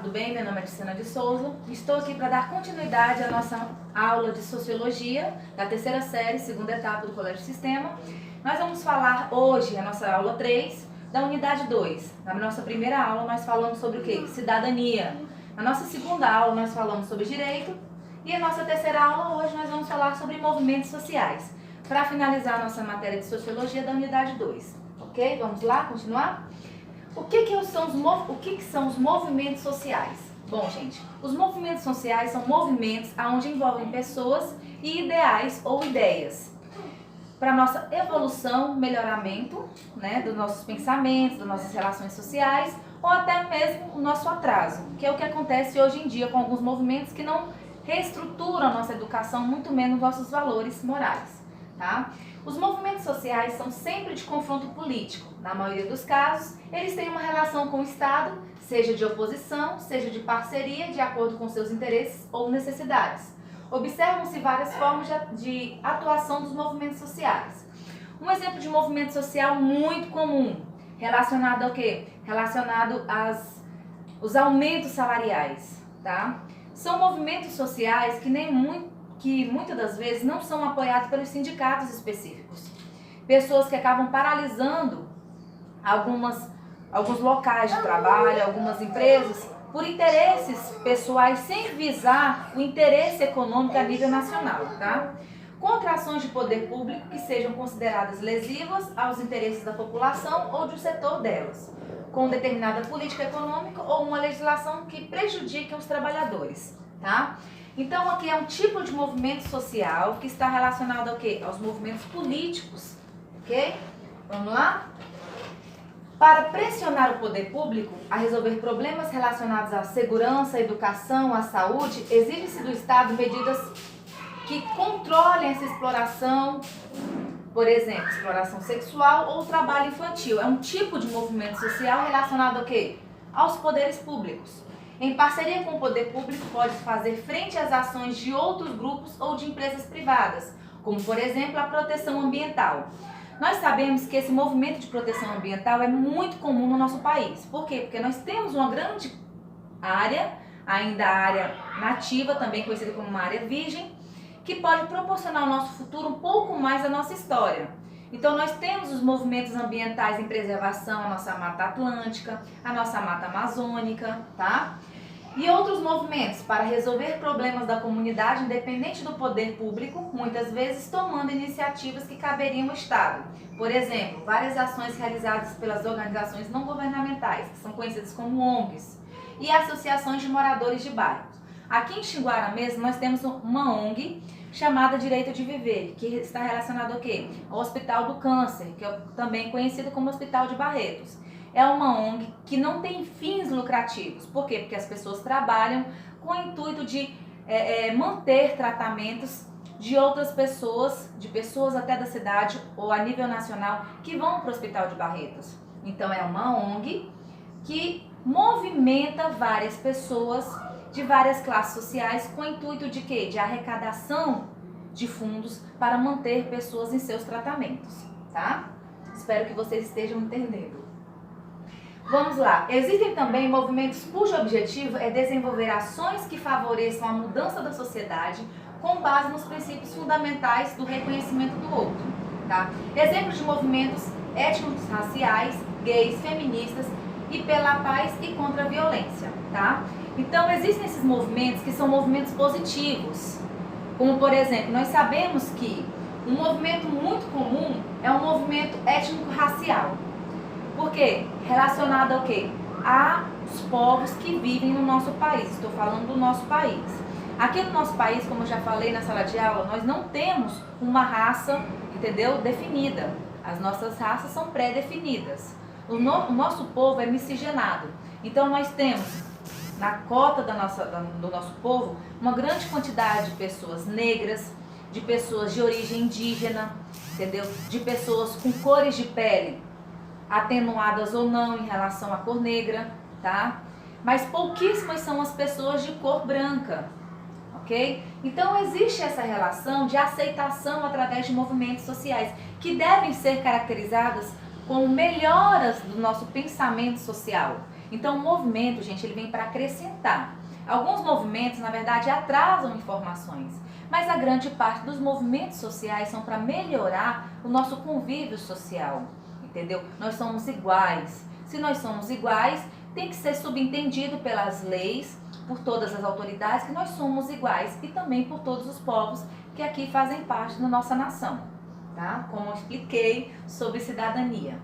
tudo bem? Meu nome é Tiziana de Souza. Estou aqui para dar continuidade à nossa aula de Sociologia da terceira série, segunda etapa do Colégio Sistema. Nós vamos falar hoje, a nossa aula 3, da unidade 2. Na nossa primeira aula nós falamos sobre o quê? Cidadania. Na nossa segunda aula nós falamos sobre direito. E a nossa terceira aula hoje nós vamos falar sobre movimentos sociais. Para finalizar a nossa matéria de Sociologia da unidade 2. Ok? Vamos lá, continuar? O que são os movimentos sociais? Bom, gente, os movimentos sociais são movimentos onde envolvem pessoas e ideais ou ideias para nossa evolução, melhoramento, né, dos nossos pensamentos, das nossas relações sociais ou até mesmo o nosso atraso, que é o que acontece hoje em dia com alguns movimentos que não reestruturam a nossa educação, muito menos nossos valores morais, tá? Os movimentos sociais são sempre de confronto político. Na maioria dos casos, eles têm uma relação com o Estado, seja de oposição, seja de parceria, de acordo com seus interesses ou necessidades. Observam-se várias formas de atuação dos movimentos sociais. Um exemplo de movimento social muito comum, relacionado ao quê? Relacionado aos aumentos salariais, tá? São movimentos sociais que muitas das vezes não são apoiados pelos sindicatos específicos. Pessoas que acabam paralisando alguns locais de trabalho, algumas empresas, por interesses pessoais sem visar o interesse econômico a nível nacional, tá? Contra ações de poder público que sejam consideradas lesivas aos interesses da população ou do setor delas, com determinada política econômica ou uma legislação que prejudique os trabalhadores, tá? Então, aqui é um tipo de movimento social que está relacionado ao quê? Aos movimentos políticos, ok? Vamos lá? Para pressionar o poder público a resolver problemas relacionados à segurança, à educação, à saúde, exige-se do Estado medidas que controlem essa exploração, por exemplo, exploração sexual ou trabalho infantil. É um tipo de movimento social relacionado ao quê? Aos poderes públicos. Em parceria com o poder público, pode fazer frente às ações de outros grupos ou de empresas privadas, como, por exemplo, a proteção ambiental. Nós sabemos que esse movimento de proteção ambiental é muito comum no nosso país. Por quê? Porque nós temos uma grande área, ainda a área nativa, também conhecida como uma área virgem, que pode proporcionar ao nosso futuro um pouco mais da nossa história. Então, nós temos os movimentos ambientais em preservação, a nossa Mata Atlântica, a nossa Mata Amazônica, tá? E outros movimentos para resolver problemas da comunidade, independente do poder público, muitas vezes tomando iniciativas que caberiam ao Estado. Por exemplo, várias ações realizadas pelas organizações não governamentais, que são conhecidas como ONGs, e associações de moradores de bairros. Aqui em Xinguara mesmo, nós temos uma ONG chamada Direito de Viver, que está relacionado ao quê? Ao Hospital do Câncer, que é também conhecido como Hospital de Barretos. É uma ONG que não tem fins lucrativos. Por quê? Porque as pessoas trabalham com o intuito de manter tratamentos de outras pessoas, de pessoas até da cidade ou a nível nacional, que vão para o Hospital de Barretos. Então é uma ONG que movimenta várias pessoas de várias classes sociais com o intuito de quê? De arrecadação de fundos para manter pessoas em seus tratamentos, tá? Espero que vocês estejam entendendo. Vamos lá. Existem também movimentos cujo objetivo é desenvolver ações que favoreçam a mudança da sociedade com base nos princípios fundamentais do reconhecimento do outro, tá? Exemplos de movimentos étnicos, raciais, gays, feministas e pela paz e contra a violência, tá? Então, existem esses movimentos que são movimentos positivos, como, por exemplo, nós sabemos que um movimento muito comum é um movimento étnico-racial. Por quê? Relacionado ao quê? Aos povos que vivem no nosso país. Estou falando do nosso país. Aqui no nosso país, como eu já falei na sala de aula, nós não temos uma raça, entendeu? Definida. As nossas raças são pré-definidas. O nosso povo é miscigenado. Então, nós temos na cota do nosso povo uma grande quantidade de pessoas negras, de pessoas de origem indígena, entendeu? De pessoas com cores de pele atenuadas ou não em relação à cor negra, tá? Mas pouquíssimas são as pessoas de cor branca, ok? Então existe essa relação de aceitação através de movimentos sociais que devem ser caracterizadas como melhoras do nosso pensamento social Então o movimento, gente, ele vem para acrescentar. Alguns movimentos, na verdade, atrasam informações, mas a grande parte dos movimentos sociais são para melhorar o nosso convívio social, entendeu? Nós somos iguais. Se nós somos iguais, tem que ser subentendido pelas leis, por todas as autoridades, que nós somos iguais e também por todos os povos que aqui fazem parte da nossa nação, tá? Como eu expliquei sobre cidadania.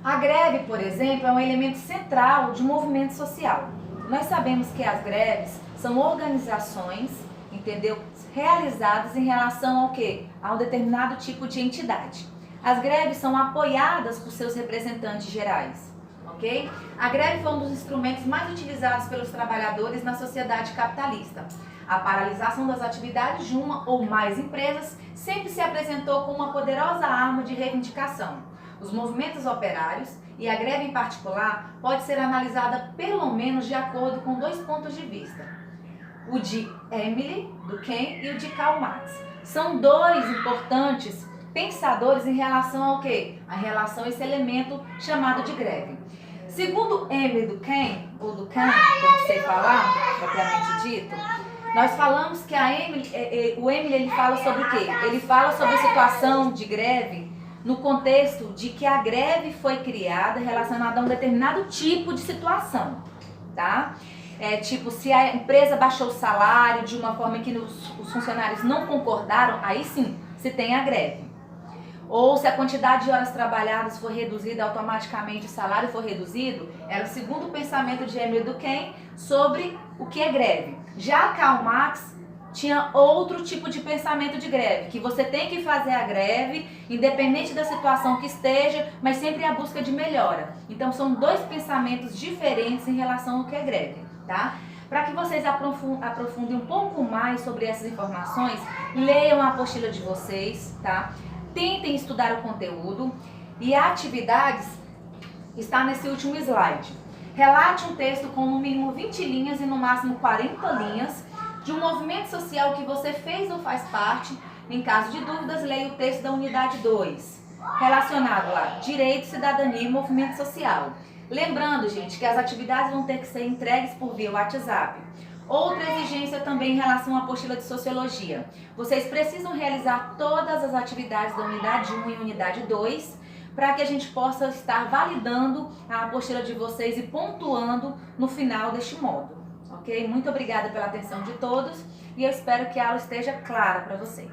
A greve, por exemplo, é um elemento central de um movimento social. Nós sabemos que as greves são organizações, entendeu? Realizadas em relação ao quê? A um determinado tipo de entidade. As greves são apoiadas por seus representantes gerais, ok? A greve foi um dos instrumentos mais utilizados pelos trabalhadores na sociedade capitalista. A paralisação das atividades de uma ou mais empresas sempre se apresentou como uma poderosa arma de reivindicação. Os movimentos operários e a greve em particular pode ser analisada pelo menos de acordo com dois pontos de vista. O de Emile Durkheim e o de Karl Marx. São dois importantes pensadores em relação ao quê? A relação a esse elemento chamado de greve. Segundo Emile Durkheim, ou Durkheim, que eu não sei falar, propriamente dito, nós falamos que o Emile ele fala sobre o quê? Ele fala sobre a situação de greve no contexto de que a greve foi criada relacionada a um determinado tipo de situação, tá? Tipo, se a empresa baixou o salário de uma forma que os funcionários não concordaram, aí sim, se tem a greve. Ou se a quantidade de horas trabalhadas for reduzida, automaticamente o salário for reduzido, era o segundo pensamento de Emile Durkheim sobre o que é greve. Já Karl Marx tinha outro tipo de pensamento de greve, que você tem que fazer a greve, independente da situação que esteja, mas sempre a busca de melhora. Então são dois pensamentos diferentes em relação ao que é greve, tá? Para que vocês aprofundem um pouco mais sobre essas informações, leiam a apostila de vocês, tá? Tentem estudar o conteúdo e a atividades está nesse último slide. Relate um texto com no mínimo 20 linhas e no máximo 40 linhas de um movimento social que você fez ou faz parte. Em caso de dúvidas, leia o texto da unidade 2, relacionado a direito, cidadania e movimento social. Lembrando, gente, que as atividades vão ter que ser entregues por via WhatsApp. Outra exigência também em relação à apostila de sociologia. Vocês precisam realizar todas as atividades da unidade 1 e unidade 2 para que a gente possa estar validando a apostila de vocês e pontuando no final deste módulo. Ok? Muito obrigada pela atenção de todos e eu espero que a aula esteja clara para vocês.